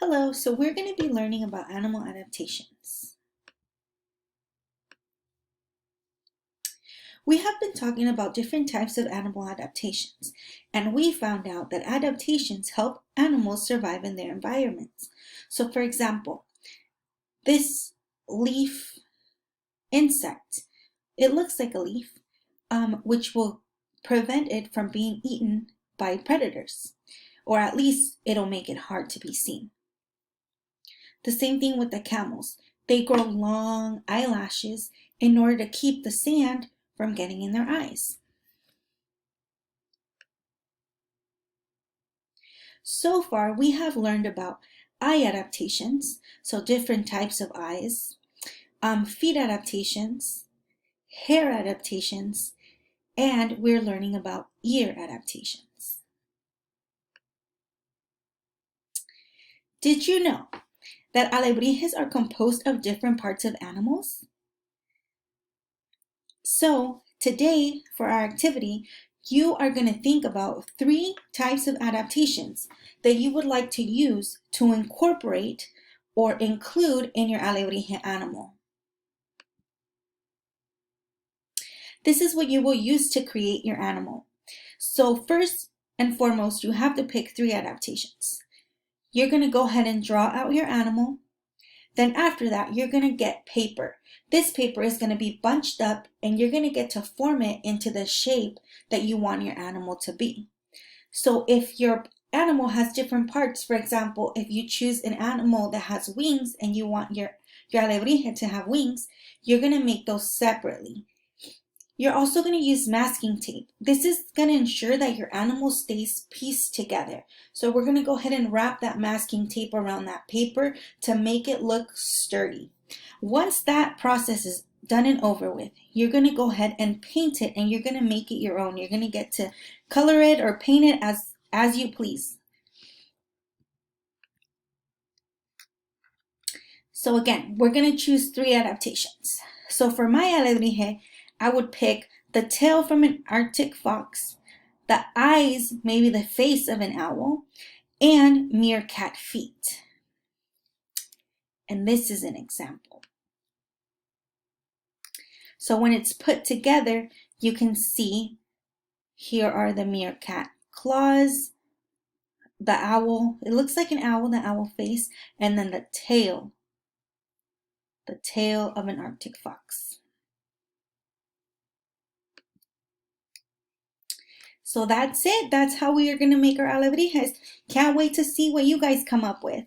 Hello, so we're going to be learning about animal adaptations. We have been talking about different types of animal adaptations, and we found out that adaptations help animals survive in their environments. So for example, this leaf insect, it looks like a leaf, which will prevent it from being eaten by predators, or at least it'll make it hard to be seen. The same thing with the camels. They grow long eyelashes in order to keep the sand from getting in their eyes. So far, we have learned about eye adaptations, so different types of eyes, feet adaptations, hair adaptations, and we're learning about ear adaptations. Did you know that alebrijes are composed of different parts of animals? So today, for our activity, you are going to think about 3 types of adaptations that you would like to use to incorporate or include in your alebrije animal. This is what you will use to create your animal. So first and foremost, you have to pick 3 adaptations. You're going to go ahead and draw out your animal. Then after that, you're going to get paper. This paper is going to be bunched up and you're going to get to form it into the shape that you want your animal to be. So if your animal has different parts, for example, if you choose an animal that has wings and you want your alebrije to have wings, you're going to make those separately. You're also going to use masking tape. This is going to ensure that your animal stays pieced together. So we're going to go ahead and wrap that masking tape around that paper to make it look sturdy. Once that process is done and over with, you're going to go ahead and paint it and you're going to make it your own. You're going to get to color it or paint it as you please. So again, we're going to choose 3 adaptations. So for my alebrije, I would pick the tail from an Arctic fox, the eyes, maybe the face of an owl, and meerkat feet. And this is an example. So when it's put together, you can see here are the meerkat claws, the owl, it looks like an owl, the owl face, and then the tail of an Arctic fox. So that's it. That's how we are going to make our alebrijes. Can't wait to see what you guys come up with.